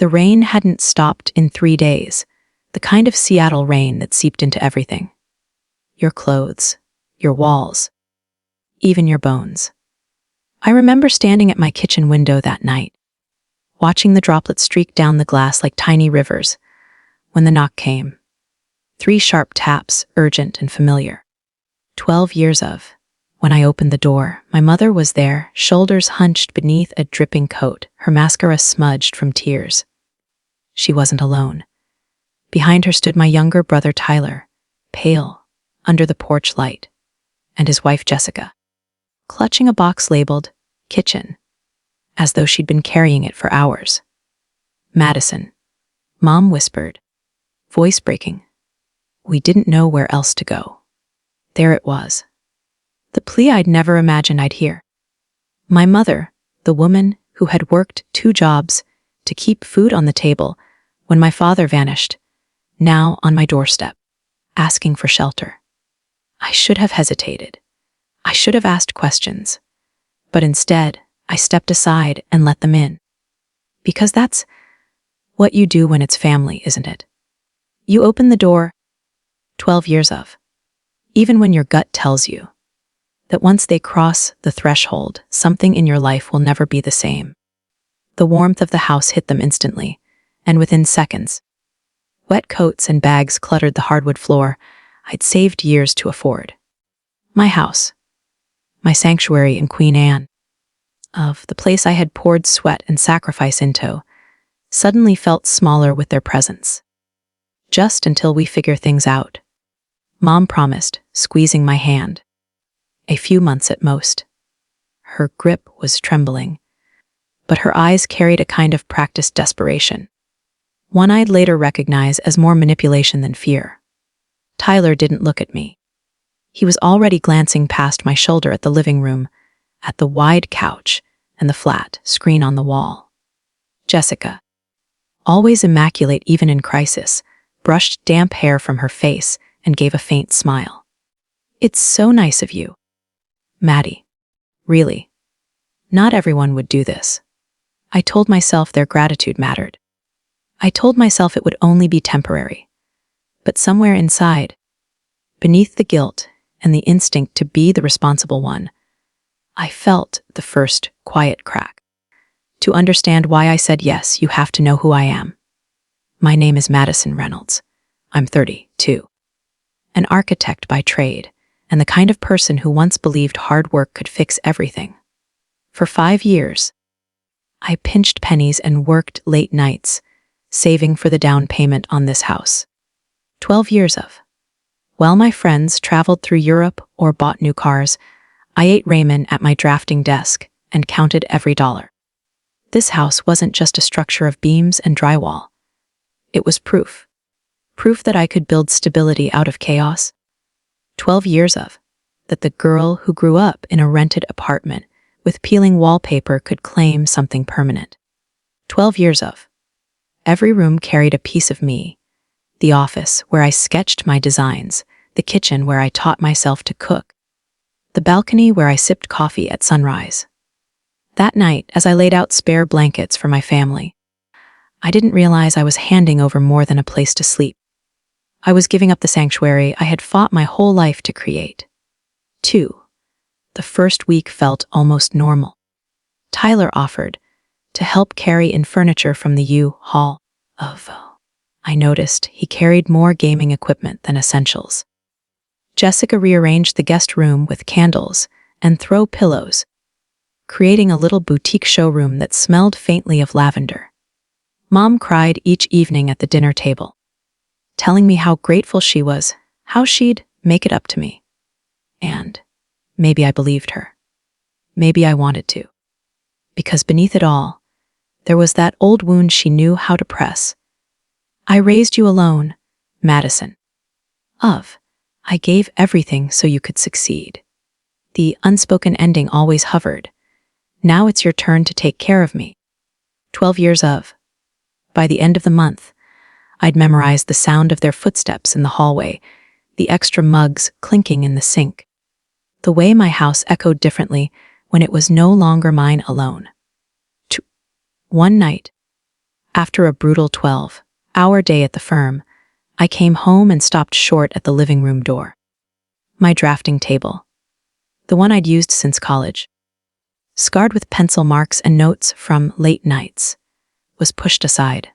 The rain hadn't stopped in 3 days, the kind of Seattle rain that seeped into everything. Your clothes, your walls, even your bones. I remember standing at my kitchen window that night, watching the droplets streak down the glass like tiny rivers, when the knock came. 3 sharp taps, urgent and familiar. 12 years of. When I opened the door, my mother was there, shoulders hunched beneath a dripping coat, her mascara smudged from tears. She wasn't alone. Behind her stood my younger brother Tyler, pale, under the porch light, and his wife Jessica, clutching a box labeled kitchen, as though she'd been carrying it for hours. Madison, Mom whispered, voice breaking. We didn't know where else to go. There it was. The plea I'd never imagined I'd hear. My mother, the woman who had worked 2 jobs to keep food on the table when my father vanished, now on my doorstep, asking for shelter. I should have hesitated. I should have asked questions. But instead, I stepped aside and let them in. Because that's what you do when it's family, isn't it? You open the door. 12 years of. Even when your gut tells you that once they cross the threshold, something in your life will never be the same. The warmth of the house hit them instantly, and within seconds. Wet coats and bags cluttered the hardwood floor I'd saved years to afford. My house. My sanctuary in Queen Anne. Of the place I had poured sweat and sacrifice into, suddenly felt smaller with their presence. Just until we figure things out. Mom promised, squeezing my hand. A few months at most. Her grip was trembling, but her eyes carried a kind of practiced desperation. One I'd later recognize as more manipulation than fear. Tyler didn't look at me. He was already glancing past my shoulder at the living room, at the wide couch and the flat screen on the wall. Jessica, always immaculate even in crisis, brushed damp hair from her face and gave a faint smile. It's so nice of you. Maddie. Really. Not everyone would do this. I told myself their gratitude mattered. I told myself it would only be temporary. But somewhere inside, beneath the guilt and the instinct to be the responsible one, I felt the first quiet crack. To understand why I said yes, you have to know who I am. My name is Madison Reynolds. I'm 32. An architect by trade, and the kind of person who once believed hard work could fix everything. For 5 years, I pinched pennies and worked late nights, saving for the down payment on this house. 12 years of. While my friends traveled through Europe or bought new cars, I ate ramen at my drafting desk and counted every dollar. This house wasn't just a structure of beams and drywall. It was proof. Proof that I could build stability out of chaos. 12 years of. That the girl who grew up in a rented apartment with peeling wallpaper could claim something permanent. 12 years of. Every room carried a piece of me. The office where I sketched my designs, the kitchen where I taught myself to cook, the balcony where I sipped coffee at sunrise. That night, as I laid out spare blankets for my family, I didn't realize I was handing over more than a place to sleep. I was giving up the sanctuary I had fought my whole life to create. 2. The first week felt almost normal. Tyler offered to help carry in furniture from the U-Haul. I noticed he carried more gaming equipment than essentials. Jessica rearranged the guest room with candles and throw pillows, creating a little boutique showroom that smelled faintly of lavender. Mom cried each evening at the dinner table, telling me how grateful she was, how she'd make it up to me. And maybe I believed her. Maybe I wanted to. Because beneath it all, there was that old wound she knew how to press. I raised you alone, Madison. I gave everything so you could succeed. The unspoken ending always hovered. Now it's your turn to take care of me. 12 years of. By the end of the month, I'd memorized the sound of their footsteps in the hallway, the extra mugs clinking in the sink, the way my house echoed differently when it was no longer mine alone. One night, After a brutal 12-hour day at the firm, I came home and stopped short at the living room door. My drafting table, the one I'd used since college, scarred with pencil marks and notes from late nights, was pushed aside.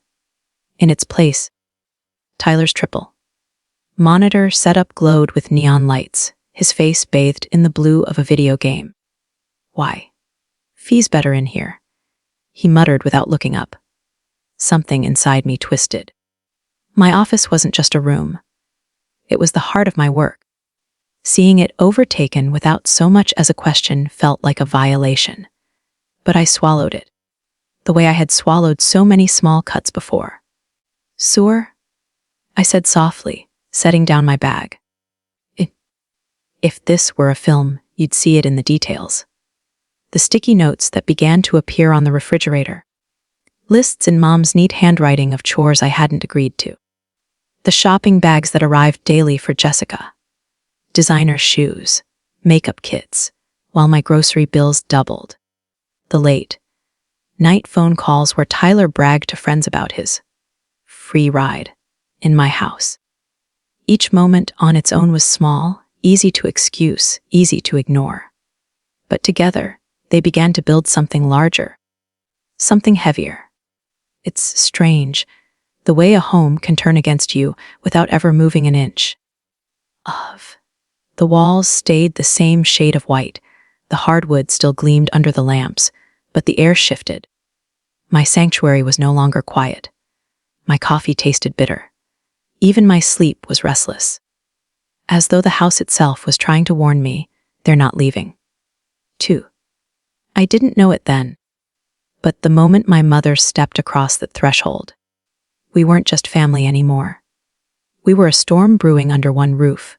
In its place, Tyler's triple monitor setup glowed with neon lights, his face bathed in the blue of a video game. "Why? Fee's better in here," he muttered without looking up. Something inside me twisted. My office wasn't just a room. It was the heart of my work. Seeing it overtaken without so much as a question felt like a violation. But I swallowed it, the way I had swallowed so many small cuts before. "Sewer?" I said softly, setting down my bag. If this were a film, you'd see it in the details. The sticky notes that began to appear on the refrigerator. Lists in Mom's neat handwriting of chores I hadn't agreed to. The shopping bags that arrived daily for Jessica. Designer shoes, makeup kits, while my grocery bills doubled. The late night phone calls where Tyler bragged to friends about his free ride in my house. Each moment on its own was small, easy to excuse, easy to ignore. But together, they began to build something larger, something heavier. It's strange, the way a home can turn against you without ever moving an inch. The walls stayed the same shade of white, the hardwood still gleamed under the lamps, but the air shifted. My sanctuary was no longer quiet. My coffee tasted bitter. Even my sleep was restless. As though the house itself was trying to warn me, they're not leaving. 2. I didn't know it then, but the moment my mother stepped across the threshold, we weren't just family anymore. We were a storm brewing under one roof.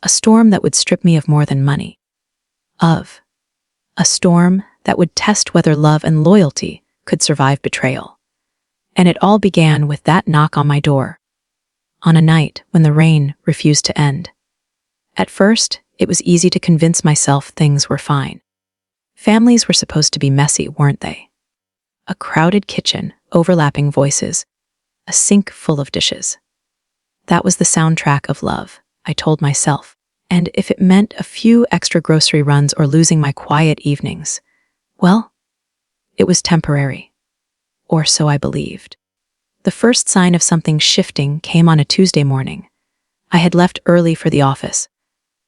A storm that would strip me of more than money. A storm that would test whether love and loyalty could survive betrayal. And it all began with that knock on my door, on a night when the rain refused to end. At first, it was easy to convince myself things were fine. Families were supposed to be messy, weren't they? A crowded kitchen, overlapping voices, a sink full of dishes. That was the soundtrack of love, I told myself, and if it meant a few extra grocery runs or losing my quiet evenings, well, it was temporary. Or so I believed. The first sign of something shifting came on a Tuesday morning. I had left early for the office,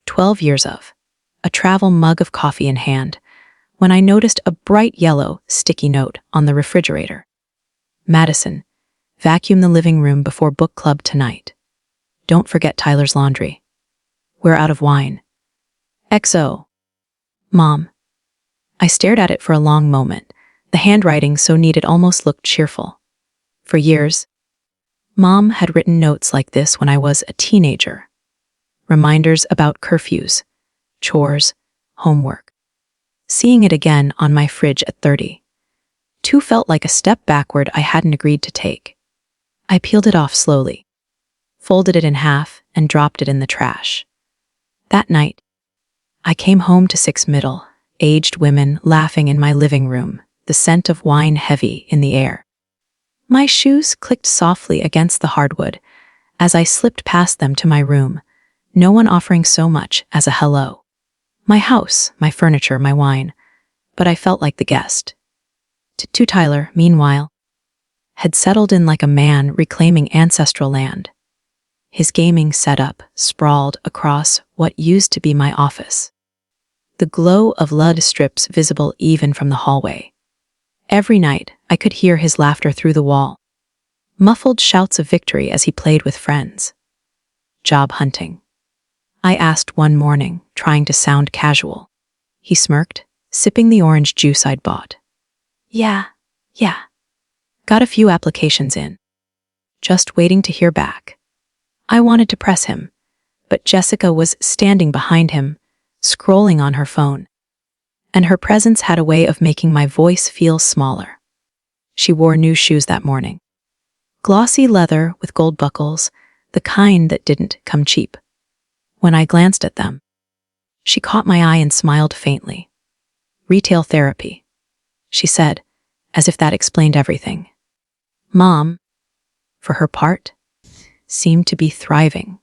12 years of, a travel mug of coffee in hand, when I noticed a bright yellow, sticky note on the refrigerator. "Madison, vacuum the living room before book club tonight. Don't forget Tyler's laundry. We're out of wine. XO. Mom." I stared at it for a long moment, the handwriting so neat it almost looked cheerful. For years, Mom had written notes like this when I was a teenager. Reminders about curfews, chores, homework. Seeing it again on my fridge at 30, too felt like a step backward I hadn't agreed to take. I peeled it off slowly, folded it in half, and dropped it in the trash. That night, I came home to 6 middle-aged women laughing in my living room, the scent of wine heavy in the air. My shoes clicked softly against the hardwood as I slipped past them to my room, no one offering so much as a hello. My house, my furniture, my wine, but I felt like the guest. Tyler, meanwhile, had settled in like a man reclaiming ancestral land. His gaming setup sprawled across what used to be my office. The glow of LED strips visible even from the hallway. Every night, I could hear his laughter through the wall. Muffled shouts of victory as he played with friends. "Job hunting?" I asked one morning, trying to sound casual. He smirked, sipping the orange juice I'd bought. Yeah. Got a few applications in. Just waiting to hear back. I wanted to press him, but Jessica was standing behind him, scrolling on her phone. And her presence had a way of making my voice feel smaller. She wore new shoes that morning. Glossy leather with gold buckles, the kind that didn't come cheap. When I glanced at them, she caught my eye and smiled faintly. "Retail therapy," she said, as if that explained everything. Mom, for her part, seemed to be thriving.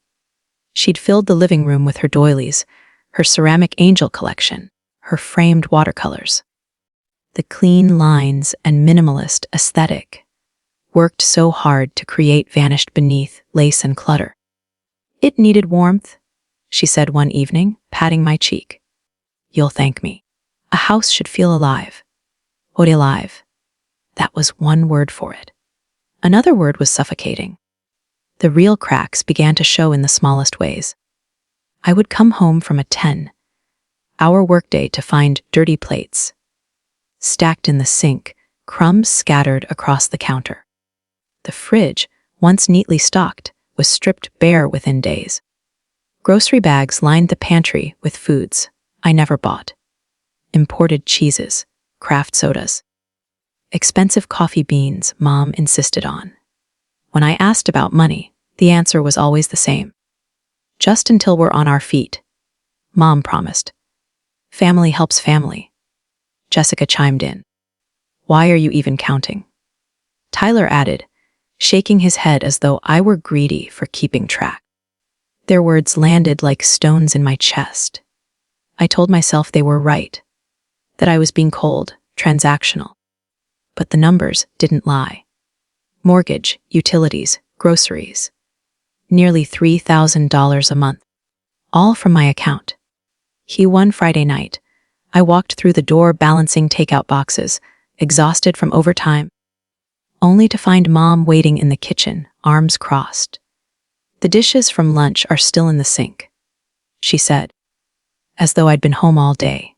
She'd filled the living room with her doilies, her ceramic angel collection, her framed watercolors. The clean lines and minimalist aesthetic worked so hard to create vanished beneath lace and clutter. "It needed warmth," she said one evening, patting my cheek. "You'll thank me. A house should feel alive." Ode alive. That was one word for it. Another word was suffocating. The real cracks began to show in the smallest ways. I would come home from a 10-hour workday to find dirty plates stacked in the sink, crumbs scattered across the counter. The fridge, once neatly stocked, was stripped bare within days. Grocery bags lined the pantry with foods I never bought. Imported cheeses, craft sodas, expensive coffee beans Mom insisted on. When I asked about money, the answer was always the same. "Just until we're on our feet," Mom promised. "Family helps family." Jessica chimed in. "Why are you even counting?" Tyler added, shaking his head as though I were greedy for keeping track. Their words landed like stones in my chest. I told myself they were right, that I was being cold, transactional. But the numbers didn't lie. Mortgage, utilities, groceries. Nearly $3,000 a month. All from my account. One Friday night, I walked through the door balancing takeout boxes, exhausted from overtime, only to find Mom waiting in the kitchen, arms crossed. "The dishes from lunch are still in the sink," she said, as though I'd been home all day.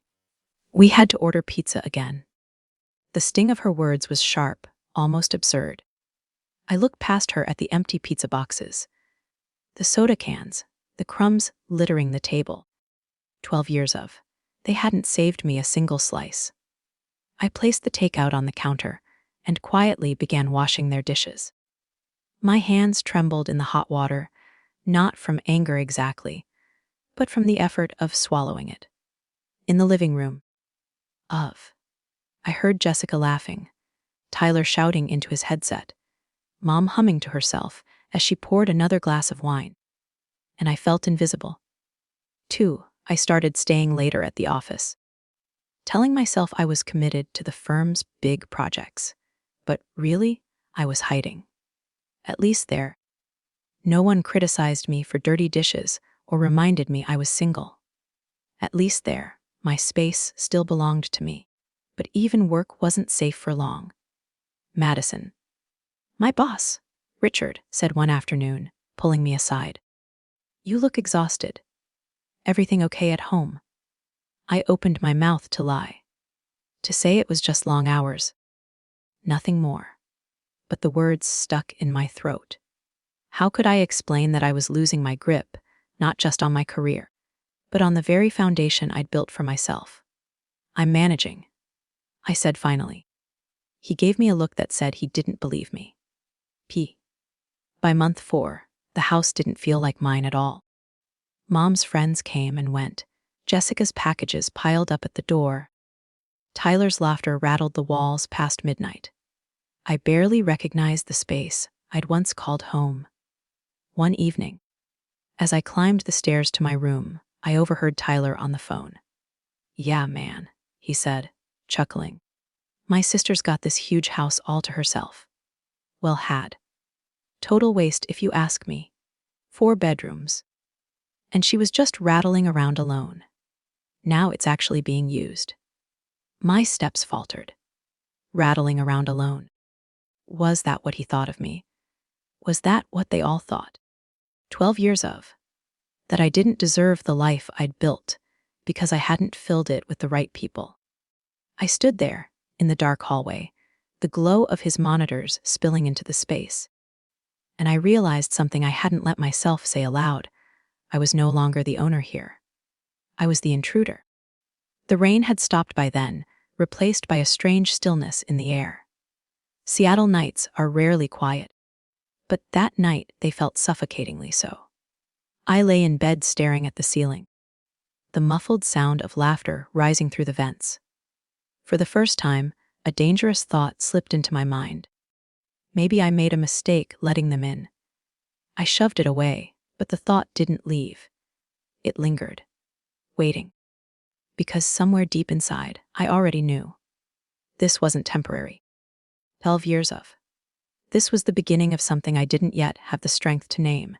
We had to order pizza again. The sting of her words was sharp, almost absurd. I looked past her at the empty pizza boxes, the soda cans, the crumbs littering the table. 12 years of. They hadn't saved me a single slice. I placed the takeout on the counter and quietly began washing their dishes. My hands trembled in the hot water, not from anger exactly, but from the effort of swallowing it. In the living room, I heard Jessica laughing, Tyler shouting into his headset, Mom humming to herself as she poured another glass of wine. And I felt invisible. 2. I started staying later at the office, telling myself I was committed to the firm's big projects. But really, I was hiding. At least there, no one criticized me for dirty dishes or reminded me I was single. At least there, my space still belonged to me. But even work wasn't safe for long. Madison, my boss, Richard, said one afternoon, pulling me aside. "You look exhausted. Everything okay at home?" I opened my mouth to lie, to say it was just long hours. Nothing more. But the words stuck in my throat. How could I explain that I was losing my grip, not just on my career, but on the very foundation I'd built for myself? "I'm managing," I said finally. He gave me a look that said he didn't believe me. By month 4, the house didn't feel like mine at all. Mom's friends came and went. Jessica's packages piled up at the door. Tyler's laughter rattled the walls past midnight. I barely recognized the space I'd once called home. One evening, as I climbed the stairs to my room, I overheard Tyler on the phone. "Yeah, man," he said, chuckling. "My sister's got this huge house all to herself." Well, had. Total waste if you ask me. 4 bedrooms. And she was just rattling around alone. Now it's actually being used. My steps faltered. Rattling around alone. Was that what he thought of me? Was that what they all thought? 12 years of. That I didn't deserve the life I'd built because I hadn't filled it with the right people. I stood there, in the dark hallway, the glow of his monitors spilling into the space. And I realized something I hadn't let myself say aloud. I was no longer the owner here. I was the intruder. The rain had stopped by then, replaced by a strange stillness in the air. Seattle nights are rarely quiet, but that night they felt suffocatingly so. I lay in bed staring at the ceiling, the muffled sound of laughter rising through the vents. For the first time, a dangerous thought slipped into my mind. Maybe I made a mistake letting them in. I shoved it away, but the thought didn't leave. It lingered, waiting. Because somewhere deep inside, I already knew. This wasn't temporary. 12 years of. This was the beginning of something I didn't yet have the strength to name.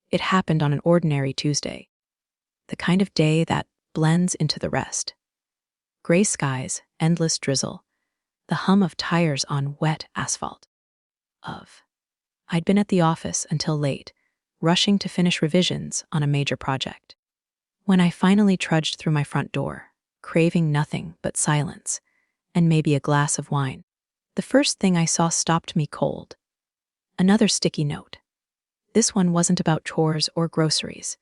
It happened on an ordinary Tuesday. The kind of day that blends into the rest. Gray skies, endless drizzle, the hum of tires on wet asphalt. I'd been at the office until late, rushing to finish revisions on a major project. When I finally trudged through my front door, craving nothing but silence, and maybe a glass of wine, the first thing I saw stopped me cold. Another sticky note. This one wasn't about chores or groceries.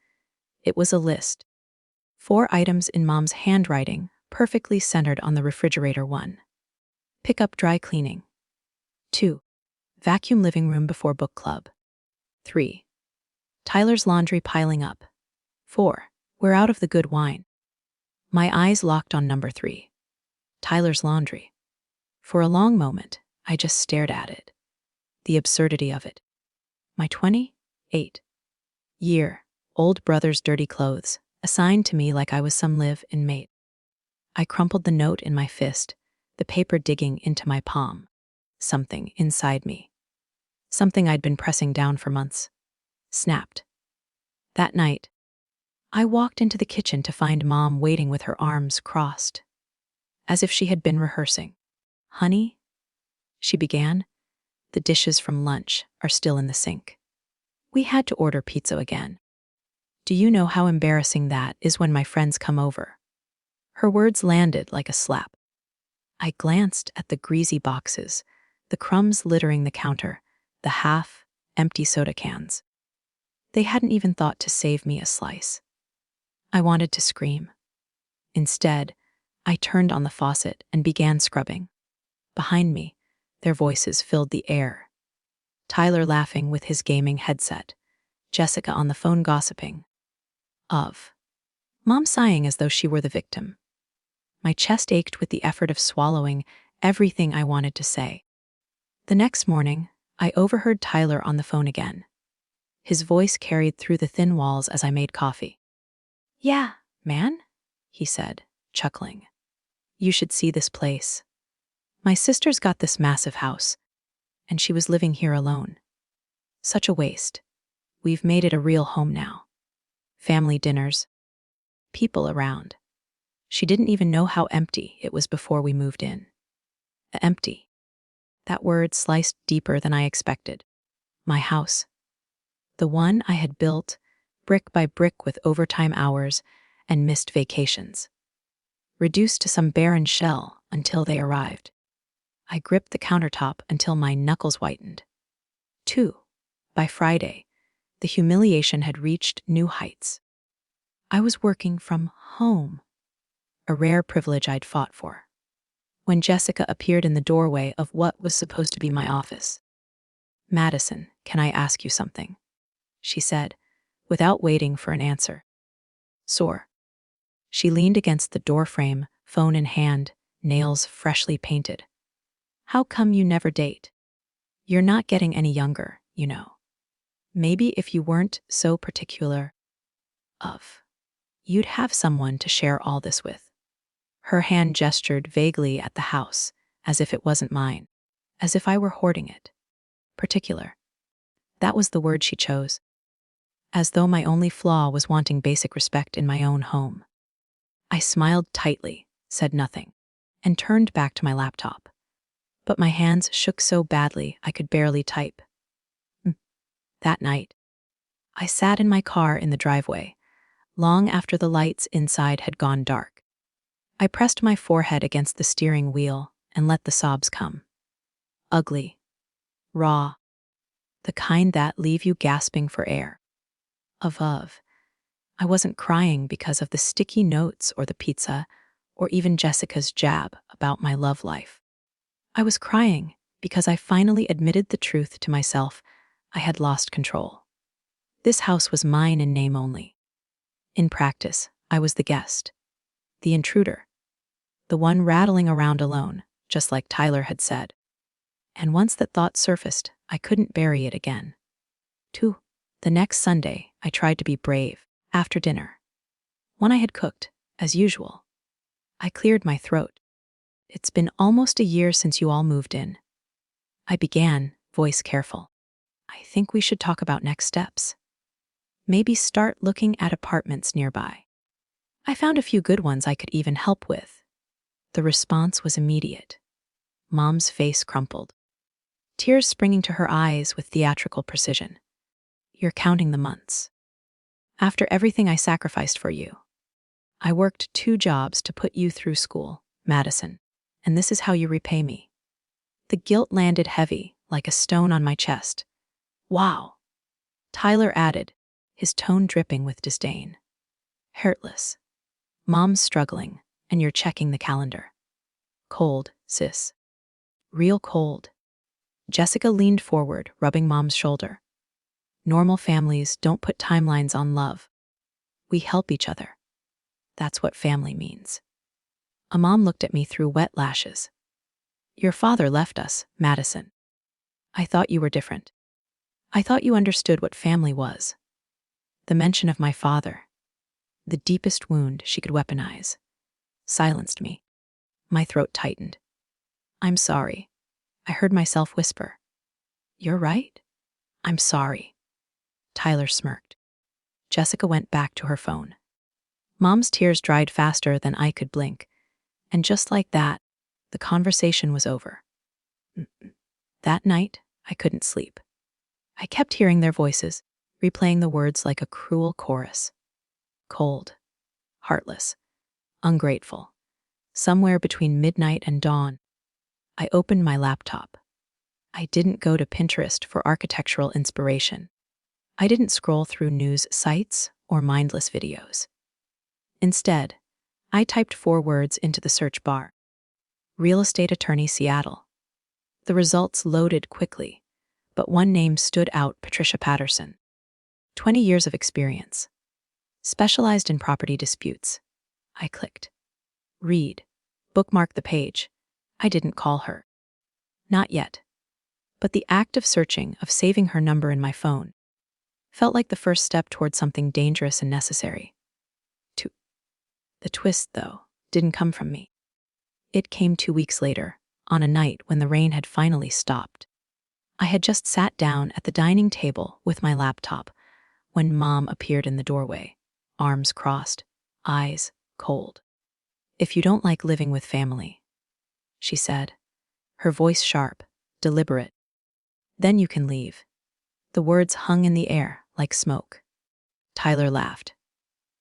It was a list. 4 items in Mom's handwriting, perfectly centered on the refrigerator. 1. Pick up dry cleaning. 2. Vacuum living room before book club. 3. Tyler's laundry piling up. 4. We're out of the good wine. My eyes locked on number 3. Tyler's laundry. For a long moment, I just stared at it. The absurdity of it. My 28 year old brother's dirty clothes, assigned to me like I was some live-in mate. I crumpled the note in my fist, the paper digging into my palm. Something inside me, something I'd been pressing down for months, snapped. That night, I walked into the kitchen to find Mom waiting with her arms crossed, as if she had been rehearsing. "Honey," she began, "the dishes from lunch are still in the sink. We had to order pizza again. Do you know how embarrassing that is when my friends come over?" Her words landed like a slap. I glanced at the greasy boxes, the crumbs littering the counter, the half-empty soda cans. They hadn't even thought to save me a slice. I wanted to scream. Instead, I turned on the faucet and began scrubbing. Behind me, their voices filled the air. Tyler laughing with his gaming headset, Jessica on the phone gossiping. Mom sighing as though she were the victim. My chest ached with the effort of swallowing everything I wanted to say. The next morning, I overheard Tyler on the phone again. His voice carried through the thin walls as I made coffee. "Yeah, man," he said, chuckling. "You should see this place. My sister's got this massive house, and she was living here alone. Such a waste. We've made it a real home now. Family dinners. People around. She didn't even know how empty it was before we moved in." Empty. That word sliced deeper than I expected. My house. The one I had built, brick by brick with overtime hours and missed vacations. Reduced to some barren shell until they arrived. I gripped the countertop until my knuckles whitened. 2. By Friday, the humiliation had reached new heights. I was working from home, a rare privilege I'd fought for. When Jessica appeared in the doorway of what was supposed to be my office. "Madison, can I ask you something?" she said, without waiting for an answer. Sore. She leaned against the doorframe, phone in hand, nails freshly painted. "How come you never date? You're not getting any younger, you know. Maybe if you weren't so particular, you'd have someone to share all this with." Her hand gestured vaguely at the house, as if it wasn't mine, as if I were hoarding it. Particular. That was the word she chose. As though my only flaw was wanting basic respect in my own home. I smiled tightly, said nothing, and turned back to my laptop. But my hands shook so badly I could barely type. That night, I sat in my car in the driveway, long after the lights inside had gone dark. I pressed my forehead against the steering wheel and let the sobs come. Ugly. Raw. The kind that leave you gasping for air. I wasn't crying because of the sticky notes or the pizza, or even Jessica's jab about my love life. I was crying because I finally admitted the truth to myself. I had lost control. This house was mine in name only. In practice, I was the guest. The intruder. The one rattling around alone, just like Tyler had said. And once that thought surfaced, I couldn't bury it again. 2. The next Sunday, I tried to be brave. After dinner, when I had cooked, as usual, I cleared my throat. "It's been almost a year since you all moved in," I began, voice careful. "I think we should talk about next steps. Maybe start looking at apartments nearby. I found a few good ones I could even help with." The response was immediate. Mom's face crumpled, tears springing to her eyes with theatrical precision. "You're counting the months. After everything I sacrificed for you. I worked 2 jobs to put you through school, Madison, and this is how you repay me." The guilt landed heavy, like a stone on my chest. "Wow," Tyler added, his tone dripping with disdain. "Heartless. Mom's struggling, and you're checking the calendar. Cold, sis. Real cold." Jessica leaned forward, rubbing Mom's shoulder. "Normal families don't put timelines on love. We help each other. That's what family means." Mom looked at me through wet lashes. "Your father left us, Madison. I thought you were different. I thought you understood what family was." The mention of my father, the deepest wound she could weaponize, silenced me. My throat tightened. "I'm sorry," I heard myself whisper. "You're right. I'm sorry." Tyler smirked. Jessica went back to her phone. Mom's tears dried faster than I could blink, and just like that, the conversation was over. That night, I couldn't sleep. I kept hearing their voices, replaying the words like a cruel chorus. Cold, heartless, ungrateful. Somewhere between midnight and dawn, I opened my laptop. I didn't go to Pinterest for architectural inspiration. I didn't scroll through news sites or mindless videos. Instead, I typed 4 words into the search bar. Real estate attorney Seattle. The results loaded quickly, but one name stood out: Patricia Patterson. 20 years of experience. Specialized in property disputes. I clicked. Read. Bookmark the page. I didn't call her. Not yet. But the act of searching, of saving her number in my phone, felt like the first step toward something dangerous and necessary. The twist, though, didn't come from me. It came 2 weeks later, on a night when the rain had finally stopped. I had just sat down at the dining table with my laptop when Mom appeared in the doorway, arms crossed, eyes cold. "If you don't like living with family," she said, her voice sharp, deliberate, "then you can leave." The words hung in the air like smoke. Tyler laughed.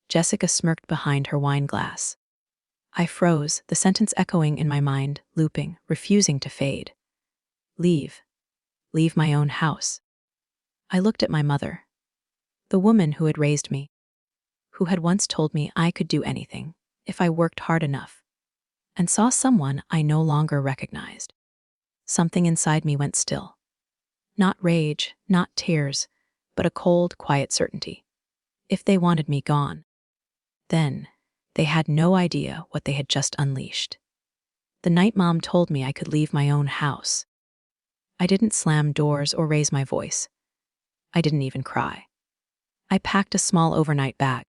Jessica smirked behind her wine glass. I froze, the sentence echoing in my mind, looping, refusing to fade. Leave. Leave my own house. I looked at my mother, the woman who had raised me, who had once told me I could do anything if I worked hard enough, and saw someone I no longer recognized. Something inside me went still. Not rage, not tears, but a cold, quiet certainty. If they wanted me gone, then they had no idea what they had just unleashed. The night Mom told me I could leave my own house, I didn't slam doors or raise my voice. I didn't even cry. I packed a small overnight bag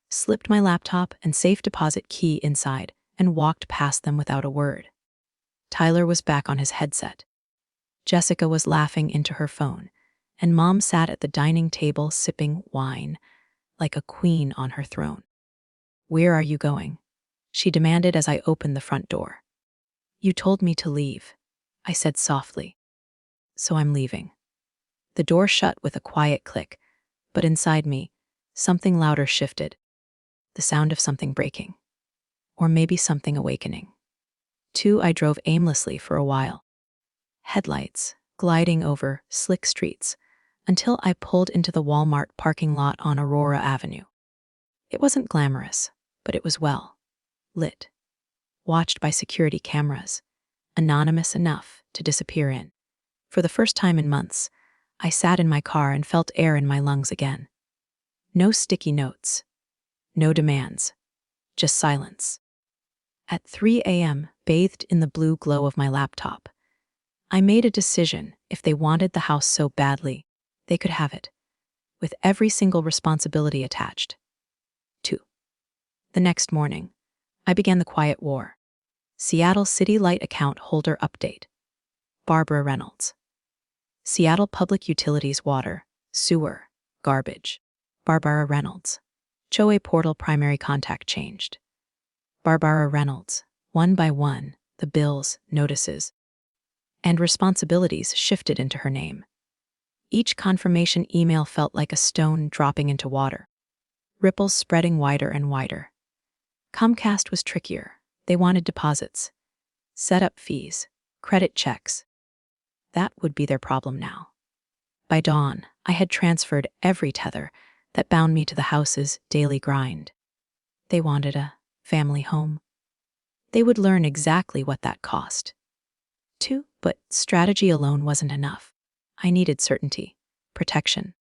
slipped my laptop and safe deposit key inside, and walked past them without a word. Tyler was back on his headset. Jessica was laughing into her phone, and Mom sat at the dining table sipping wine like a queen on her throne. "Where are you going?" she demanded as I opened the front door. "You told me to leave," I said softly. "So I'm leaving." The door shut with a quiet click, but inside me, something louder shifted. The sound of something breaking. Or maybe something awakening. 2, I drove aimlessly for a while. Headlights gliding over slick streets until I pulled into the Walmart parking lot on Aurora Avenue. It wasn't glamorous, but it was well lit, watched by security cameras, anonymous enough to disappear in. For the first time in months, I sat in my car and felt air in my lungs again. No sticky notes, no demands, just silence. At 3 a.m., bathed in the blue glow of my laptop, I made a decision. If they wanted the house so badly, they could have it, with every single responsibility attached. 2. The next morning, I began the quiet war. Seattle City Light Account Holder Update. Barbara Reynolds. Seattle Public Utilities Water, Sewer, Garbage. Barbara Reynolds. Choe Portal Primary Contact Changed. Barbara Reynolds. One by one, the bills, notices, and responsibilities shifted into her name. Each confirmation email felt like a stone dropping into water, ripples spreading wider and wider. Comcast was trickier. They wanted deposits, setup fees, credit checks. That would be their problem now. By dawn, I had transferred every tether that bound me to the house's daily grind. They wanted a family home. They would learn exactly what that cost. 2. But strategy alone wasn't enough. I needed certainty, protection.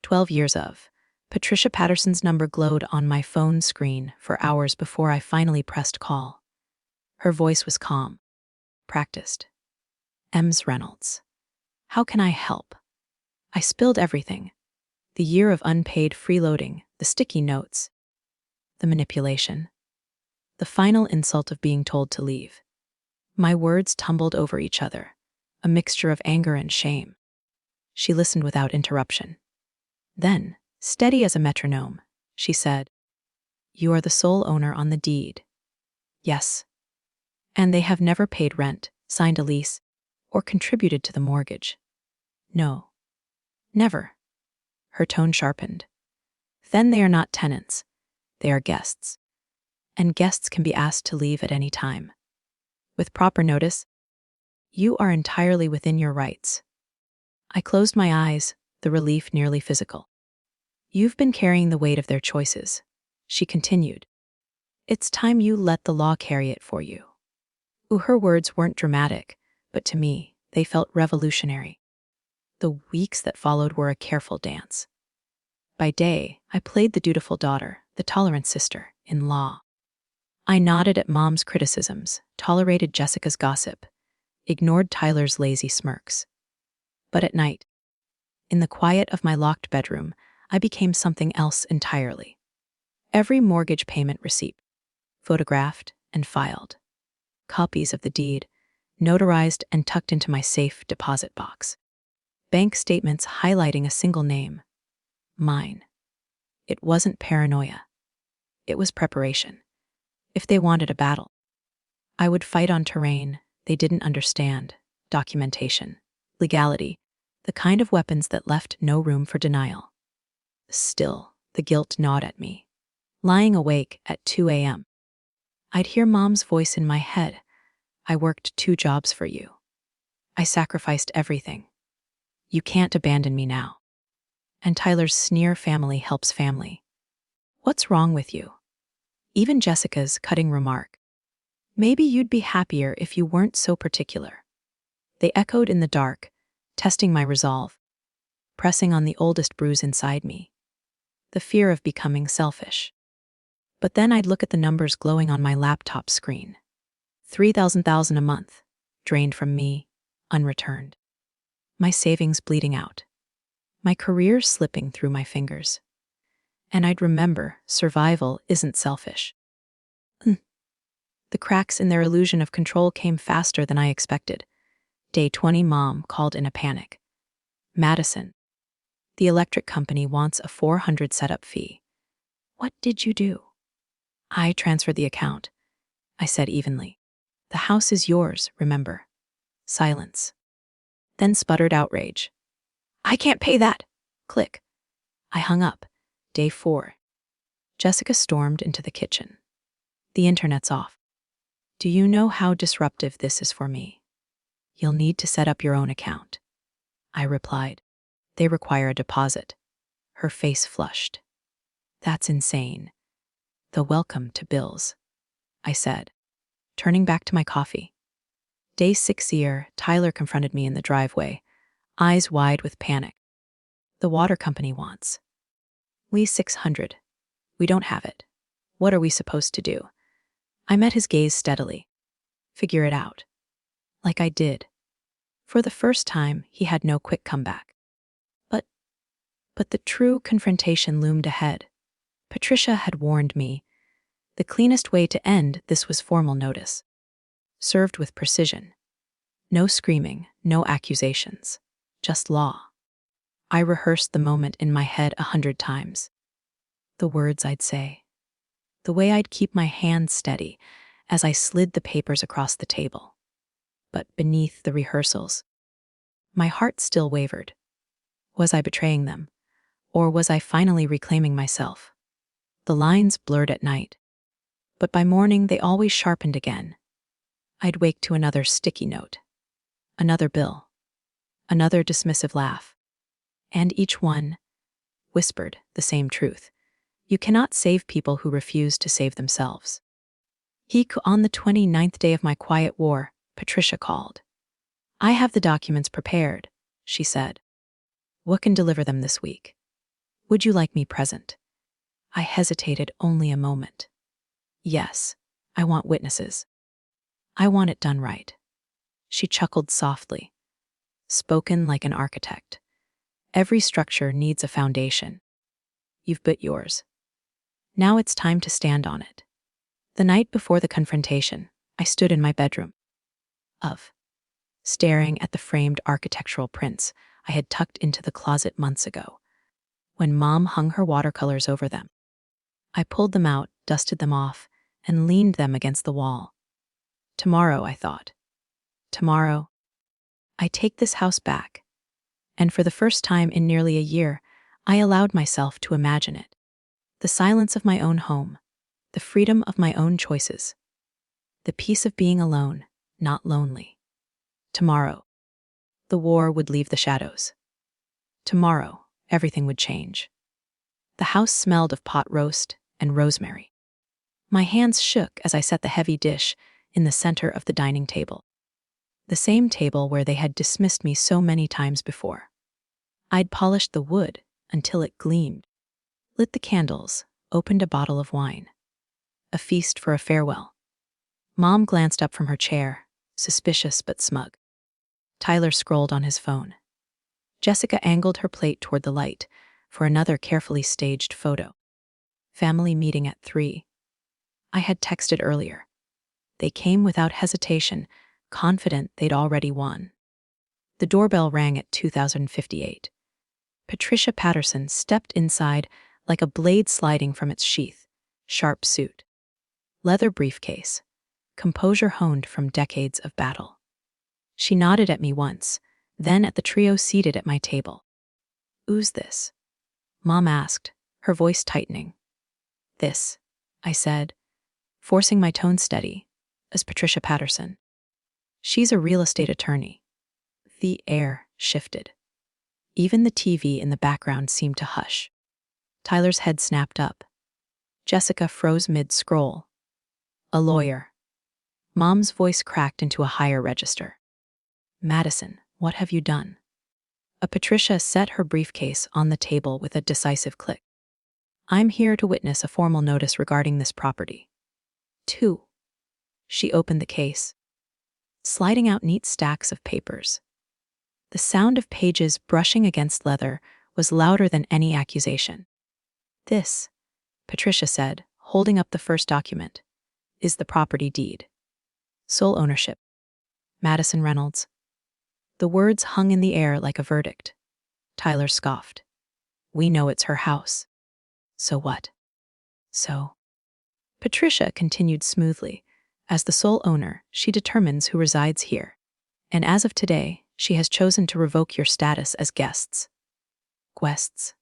12 years of Patricia Patterson's number glowed on my phone screen for hours before I finally pressed call. Her voice was calm, practiced. Ems Reynolds. How can I help? I spilled everything. The year of unpaid freeloading, the sticky notes, the manipulation, the final insult of being told to leave. My words tumbled over each other, a mixture of anger and shame. She listened without interruption. Then, steady as a metronome, she said, "You are the sole owner on the deed." Yes. And they have never paid rent, signed a lease, or contributed to the mortgage. No. Never. Her tone sharpened. Then they are not tenants. They are guests. And guests can be asked to leave at any time. With proper notice, you are entirely within your rights. I closed my eyes, the relief nearly physical. You've been carrying the weight of their choices, she continued. It's time you let the law carry it for you. Her words weren't dramatic, but to me, they felt revolutionary. The weeks that followed were a careful dance. By day, I played the dutiful daughter, the tolerant sister-in-law. I nodded at Mom's criticisms, tolerated Jessica's gossip, ignored Tyler's lazy smirks. But at night, in the quiet of my locked bedroom, I became something else entirely. Every mortgage payment receipt, photographed and filed. Copies of the deed, notarized and tucked into my safe deposit box. Bank statements highlighting a single name. Mine. It wasn't paranoia. It was preparation. If they wanted a battle, I would fight on terrain they didn't understand, documentation, legality, the kind of weapons that left no room for denial. Still, the guilt gnawed at me. Lying awake at 2 a.m. I'd hear Mom's voice in my head. I worked 2 jobs for you. I sacrificed everything. You can't abandon me now. And Tyler's sneer, family helps family. What's wrong with you? Even Jessica's cutting remark. Maybe you'd be happier if you weren't so particular. They echoed in the dark, testing my resolve, pressing on the oldest bruise inside me. The fear of becoming selfish. But then I'd look at the numbers glowing on my laptop screen. 3,000 a month, drained from me, unreturned. My savings bleeding out. My career slipping through my fingers. And I'd remember, survival isn't selfish. The cracks in their illusion of control came faster than I expected. Day 20, Mom called in a panic. Madison. The electric company wants a $400 setup fee. What did you do? I transferred the account, I said evenly. The house is yours, remember. Silence. Then sputtered outrage. I can't pay that. Click. I hung up. Day 4. Jessica stormed into the kitchen. The internet's off. Do you know how disruptive this is for me? You'll need to set up your own account. I replied. They require a deposit. Her face flushed. That's insane. The welcome to bills, I said, turning back to my coffee. Day 6 year, Tyler confronted me in the driveway, eyes wide with panic. The water company wants. We 600. We don't have it. What are we supposed to do? I met his gaze steadily. Figure it out. Like I did. For the first time, he had no quick comeback. But, but the true confrontation loomed ahead. Patricia had warned me. The cleanest way to end this was formal notice. Served with precision. No screaming, no accusations. Just law. I rehearsed the moment in my head 100 times. The words I'd say. The way I'd keep my hands steady as I slid the papers across the table. But beneath the rehearsals, my heart still wavered. Was I betraying them? Or was I finally reclaiming myself? The lines blurred at night. But by morning they always sharpened again. I'd wake to another sticky note. Another bill. Another dismissive laugh. And each one whispered the same truth. You cannot save people who refuse to save themselves. On the 29th day of my quiet war, Patricia called. I have the documents prepared, she said. What can deliver them this week? Would you like me present? I hesitated only a moment. Yes, I want witnesses. I want it done right. She chuckled softly, spoken like an architect. Every structure needs a foundation. You've built yours. Now it's time to stand on it. The night before the confrontation, I stood in my bedroom, staring at the framed architectural prints I had tucked into the closet months ago, when Mom hung her watercolors over them. I pulled them out, dusted them off, and leaned them against the wall. Tomorrow, I thought. Tomorrow, I take this house back. And for the first time in nearly a year, I allowed myself to imagine it. The silence of my own home, the freedom of my own choices, the peace of being alone, not lonely. Tomorrow, the war would leave the shadows. Tomorrow, everything would change. The house smelled of pot roast and rosemary. My hands shook as I set the heavy dish in the center of the dining table. The same table where they had dismissed me so many times before. I'd polished the wood until it gleamed, lit the candles, opened a bottle of wine. A feast for a farewell. Mom glanced up from her chair, suspicious but smug. Tyler scrolled on his phone. Jessica angled her plate toward the light for another carefully staged photo. Family meeting at 3. I had texted earlier. They came without hesitation, confident they'd already won. The doorbell rang at 2058. Patricia Patterson stepped inside like a blade sliding from its sheath, sharp suit. Leather briefcase, composure honed from decades of battle. She nodded at me once, then at the trio seated at my table. Who's this? Mom asked, her voice tightening. This, I said, forcing my tone steady, is Patricia Patterson. She's a real estate attorney. The air shifted. Even the TV in the background seemed to hush. Tyler's head snapped up. Jessica froze mid-scroll. A lawyer. Mom's voice cracked into a higher register. Madison, what have you done? Patricia set her briefcase on the table with a decisive click. I'm here to witness a formal notice regarding this property. 2. She opened the case, sliding out neat stacks of papers. The sound of pages brushing against leather was louder than any accusation. This, Patricia said, holding up the first document, is the property deed. Sole ownership. Madison Reynolds. The words hung in the air like a verdict. Tyler scoffed. We know it's her house. So what? So. Patricia continued smoothly. As the sole owner, she determines who resides here. And as of today, she has chosen to revoke your status as guests. Guests?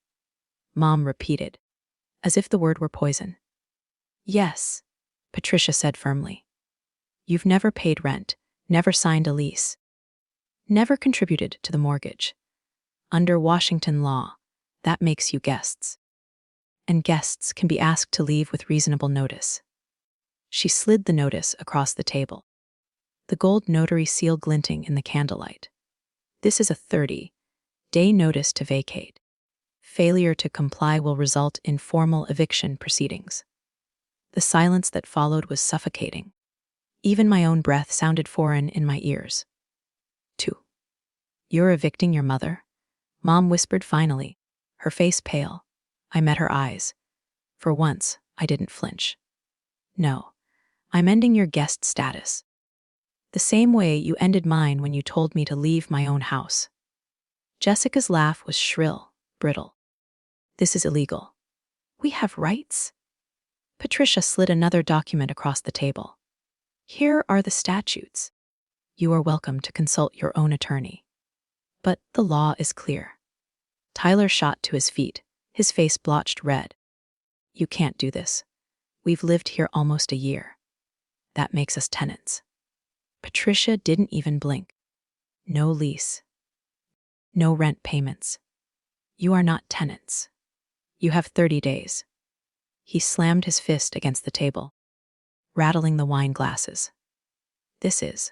Mom repeated, as if the word were poison. Yes, Patricia said firmly. You've never paid rent, never signed a lease, never contributed to the mortgage. Under Washington law, that makes you guests. And guests can be asked to leave with reasonable notice. She slid the notice across the table, the gold notary seal glinting in the candlelight. This is a 30-day notice to vacate. Failure to comply will result in formal eviction proceedings. The silence that followed was suffocating. Even my own breath sounded foreign in my ears. 2. You're evicting your mother? Mom whispered finally, her face pale. I met her eyes. For once, I didn't flinch. No, I'm ending your guest status. The same way you ended mine when you told me to leave my own house. Jessica's laugh was shrill, brittle. This is illegal. We have rights. Patricia slid another document across the table. Here are the statutes. You are welcome to consult your own attorney. But the law is clear. Tyler shot to his feet, his face blotched red. You can't do this. We've lived here almost a year. That makes us tenants. Patricia didn't even blink. No lease. No rent payments. You are not tenants. You have 30 days. He slammed his fist against the table, rattling the wine glasses. This is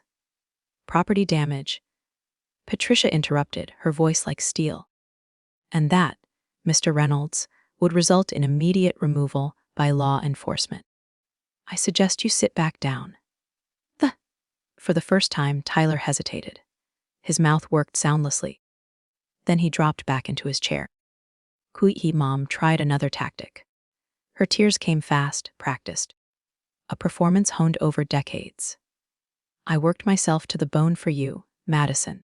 property damage. Patricia interrupted, her voice like steel. And that, Mr. Reynolds, would result in immediate removal by law enforcement. I suggest you sit back down. For the first time, Tyler hesitated. His mouth worked soundlessly. Then he dropped back into his chair. Kui Mom tried another tactic. Her tears came fast, practiced. A performance honed over decades. I worked myself to the bone for you, Madison.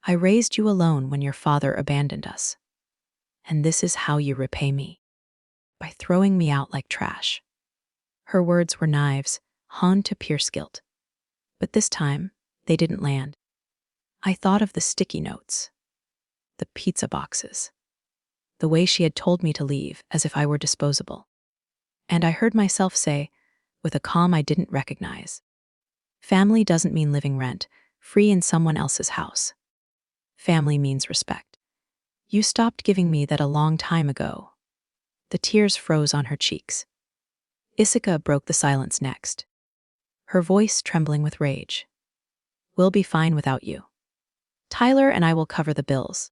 I raised you alone when your father abandoned us. And this is how you repay me. By throwing me out like trash. Her words were knives, honed to pierce guilt. But this time, they didn't land. I thought of the sticky notes. The pizza boxes. The way she had told me to leave, as if I were disposable. And I heard myself say, with a calm I didn't recognize, family doesn't mean living rent, free in someone else's house. Family means respect. You stopped giving me that a long time ago. The tears froze on her cheeks. Issika broke the silence next, her voice trembling with rage. We'll be fine without you. Tyler and I will cover the bills.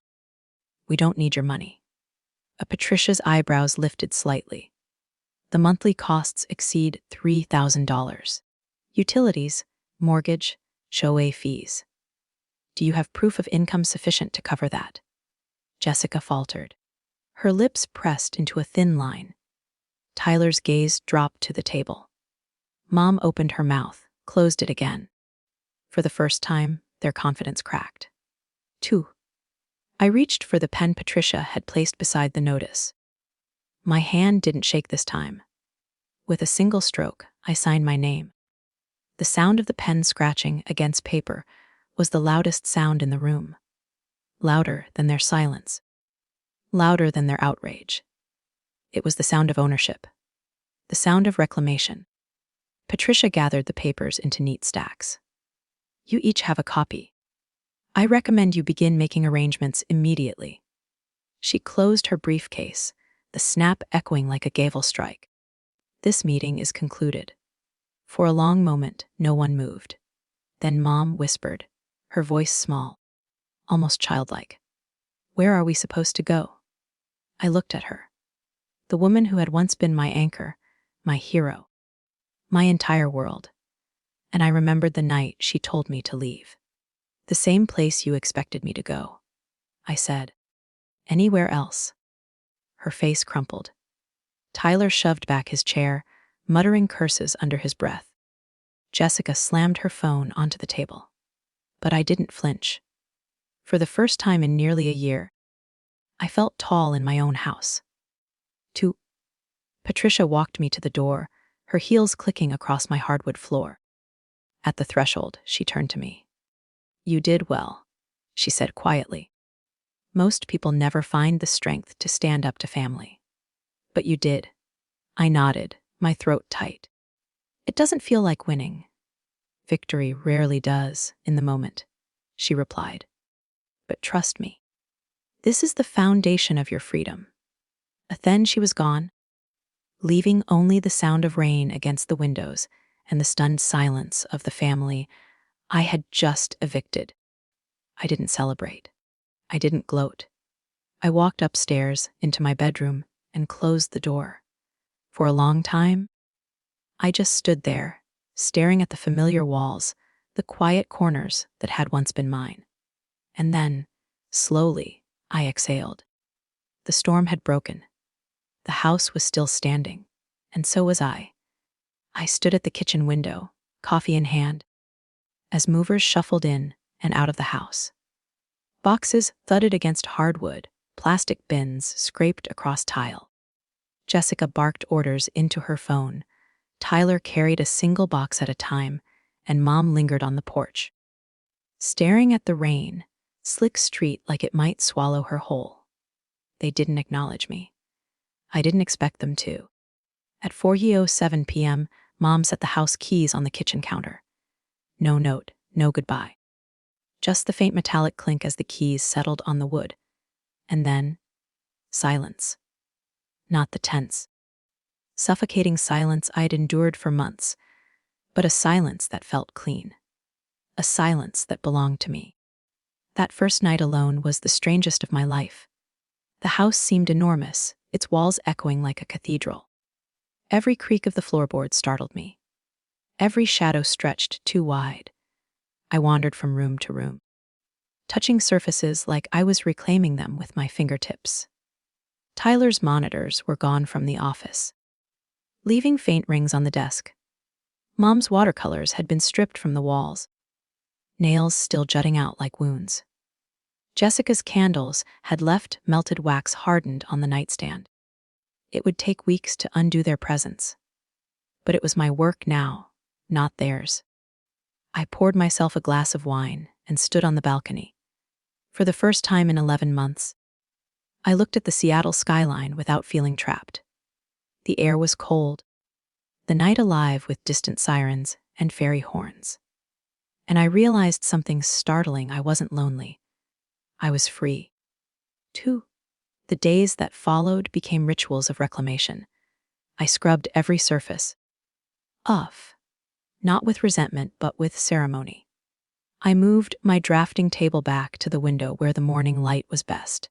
We don't need your money. Patricia's eyebrows lifted slightly. The monthly costs exceed $3,000. Utilities, mortgage, HOA fees. Do you have proof of income sufficient to cover that? Jessica faltered. Her lips pressed into a thin line. Tyler's gaze dropped to the table. Mom opened her mouth, closed it again. For the first time, their confidence cracked. 2. I reached for the pen Patricia had placed beside the notice. My hand didn't shake this time. With a single stroke, I signed my name. The sound of the pen scratching against paper was the loudest sound in the room. Louder than their silence. Louder than their outrage. It was the sound of ownership. The sound of reclamation. Patricia gathered the papers into neat stacks. You each have a copy. I recommend you begin making arrangements immediately. She closed her briefcase, the snap echoing like a gavel strike. This meeting is concluded. For a long moment, no one moved. Then Mom whispered, her voice small, almost childlike. Where are we supposed to go? I looked at her. The woman who had once been my anchor, my hero, my entire world. And I remembered the night she told me to leave. The same place you expected me to go. I said. Anywhere else? Her face crumpled. Tyler shoved back his chair, muttering curses under his breath. Jessica slammed her phone onto the table. But I didn't flinch. For the first time in nearly a year, I felt tall in my own house. 2. Patricia walked me to the door, her heels clicking across my hardwood floor. At the threshold, she turned to me. You did well, she said quietly. Most people never find the strength to stand up to family. But you did. I nodded, my throat tight. It doesn't feel like winning. Victory rarely does, in the moment, she replied. But trust me. This is the foundation of your freedom. Then she was gone, leaving only the sound of rain against the windows and the stunned silence of the family I had just evicted. I didn't celebrate. I didn't gloat. I walked upstairs into my bedroom and closed the door. For a long time, I just stood there, staring at the familiar walls, the quiet corners that had once been mine. And then, slowly, I exhaled. The storm had broken. The house was still standing, and so was I. I stood at the kitchen window, coffee in hand, as movers shuffled in and out of the house. Boxes thudded against hardwood, plastic bins scraped across tile. Jessica barked orders into her phone. Tyler carried a single box at a time, and Mom lingered on the porch, staring at the rain, slick street like it might swallow her whole. They didn't acknowledge me. I didn't expect them to. At 4:07 p.m., Mom set the house keys on the kitchen counter. No note, no goodbye. Just the faint metallic clink as the keys settled on the wood. And then, silence. Not the tense, suffocating silence I'd endured for months, but a silence that felt clean. A silence that belonged to me. That first night alone was the strangest of my life. The house seemed enormous, its walls echoing like a cathedral. Every creak of the floorboard startled me. Every shadow stretched too wide. I wandered from room to room, touching surfaces like I was reclaiming them with my fingertips. Tyler's monitors were gone from the office, leaving faint rings on the desk. Mom's watercolors had been stripped from the walls, nails still jutting out like wounds. Jessica's candles had left melted wax hardened on the nightstand. It would take weeks to undo their presence. But it was my work now, not theirs. I poured myself a glass of wine and stood on the balcony. For the first time in 11 months, I looked at the Seattle skyline without feeling trapped. The air was cold, the night alive with distant sirens and fairy horns. And I realized something startling. I wasn't lonely. I was free. Too. The days that followed became rituals of reclamation. I scrubbed every surface. Off. Not with resentment, but with ceremony. I moved my drafting table back to the window where the morning light was best.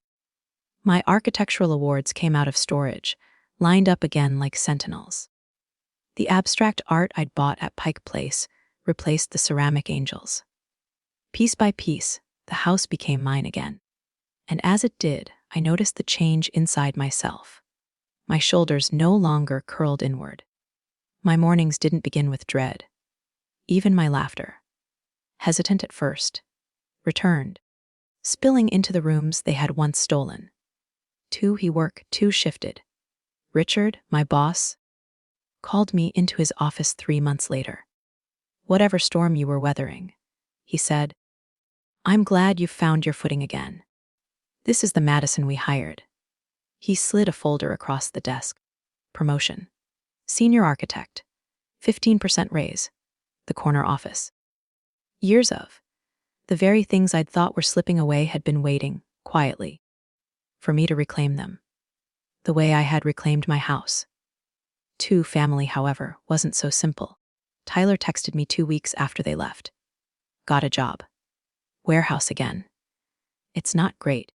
My architectural awards came out of storage, lined up again like sentinels. The abstract art I'd bought at Pike Place replaced the ceramic angels. Piece by piece, the house became mine again. And as it did, I noticed the change inside myself. My shoulders no longer curled inward. My mornings didn't begin with dread. Even my laughter, hesitant at first, returned, spilling into the rooms they had once stolen. He work, shifted. Richard, my boss, called me into his office 3 months later. "Whatever storm you were weathering," he said, "I'm glad you've found your footing again. This is the Madison we hired." He slid a folder across the desk. Promotion. Senior architect. 15% raise. The corner office. Years of. The very things I'd thought were slipping away had been waiting, quietly, for me to reclaim them. The way I had reclaimed my house. Family, however, wasn't so simple. Tyler texted me 2 weeks after they left. "Got a job. Warehouse again. It's not great,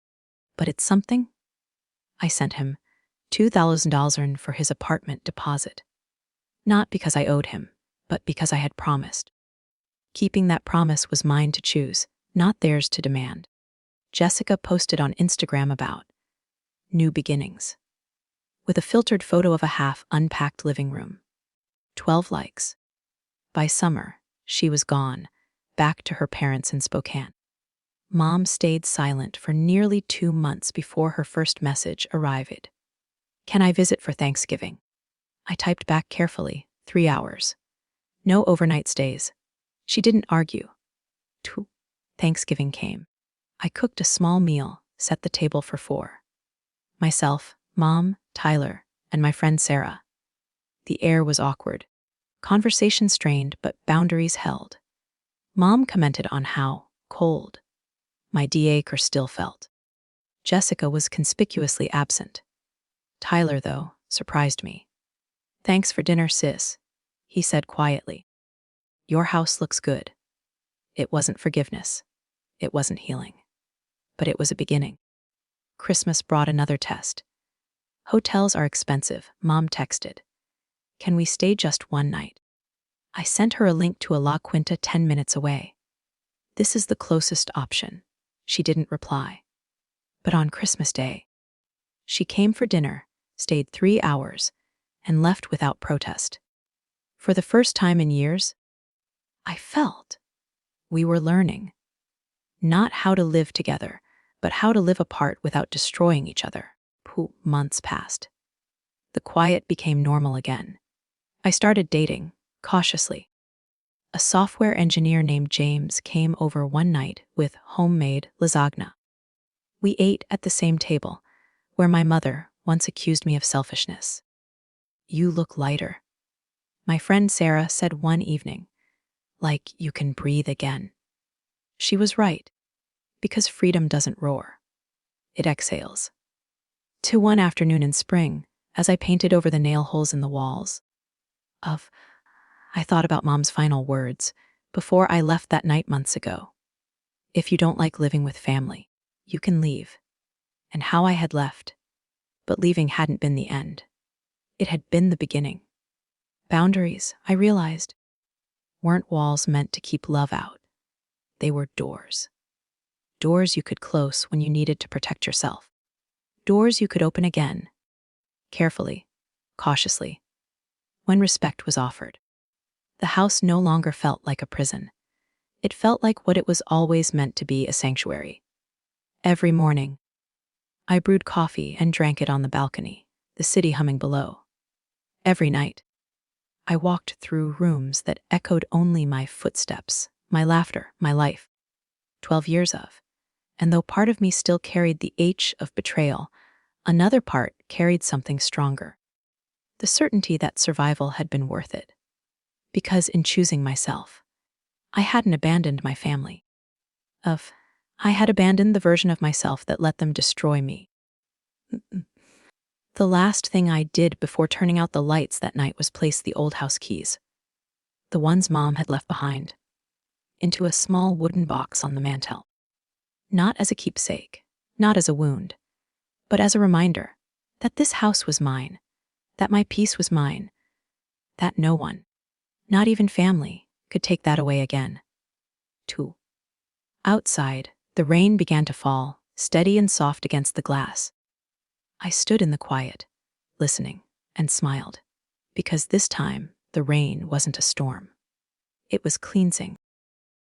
but it's something." I sent him $2,000 for his apartment deposit. Not because I owed him, but because I had promised. Keeping that promise was mine to choose, not theirs to demand. Jessica posted on Instagram about new beginnings, with a filtered photo of a half-unpacked living room. 12 likes. By summer, she was gone, back to her parents in Spokane. Mom stayed silent for nearly 2 months before her first message arrived. "Can I visit for Thanksgiving?" I typed back carefully, 3 hours. No overnight stays. She didn't argue. Thanksgiving came. I cooked a small meal, set the table for 4. Myself, Mom, Tyler, and my friend Sarah. The air was awkward. Conversation strained, but boundaries held. Mom commented on how cold my acre still felt. Jessica was conspicuously absent. Tyler, though, surprised me. "Thanks for dinner, sis," he said quietly. "Your house looks good." It wasn't forgiveness. It wasn't healing. But it was a beginning. Christmas brought another test. "Hotels are expensive," Mom texted. "Can we stay just one night?" I sent her a link to a La Quinta 10 minutes away. "This is the closest option," She didn't reply. But on Christmas Day, she came for dinner, stayed 3 hours, and left without protest. For the first time in years, I felt we were learning. Not how to live together, but how to live apart without destroying each other. Months passed. The quiet became normal again. I started dating, cautiously. A software engineer named James came over one night with homemade lasagna. We ate at the same table, where my mother once accused me of selfishness. "You look lighter," my friend Sarah said one evening, "like you can breathe again." She was right, because freedom doesn't roar. It exhales. One afternoon in spring, as I painted over the nail holes in the walls, I thought about Mom's final words before I left that night months ago. "If you don't like living with family, you can leave." And how I had left. But leaving hadn't been the end. It had been the beginning. Boundaries, I realized, weren't walls meant to keep love out. They were doors. Doors you could close when you needed to protect yourself. Doors you could open again, carefully, cautiously, when respect was offered. The house no longer felt like a prison. It felt like what it was always meant to be, a sanctuary. Every morning, I brewed coffee and drank it on the balcony, the city humming below. Every night, I walked through rooms that echoed only my footsteps, my laughter, my life. 12 years of. And though part of me still carried the H of betrayal, another part carried something stronger. The certainty that survival had been worth it. Because in choosing myself, I hadn't abandoned my family. I had abandoned the version of myself that let them destroy me. The last thing I did before turning out the lights that night was place the old house keys, the ones Mom had left behind, into a small wooden box on the mantel. Not as a keepsake, not as a wound, but as a reminder that this house was mine, that my peace was mine, that no one, not even family, could take that away again. 2. Outside, the rain began to fall, steady and soft against the glass. I stood in the quiet, listening, and smiled, because this time the rain wasn't a storm. It was cleansing.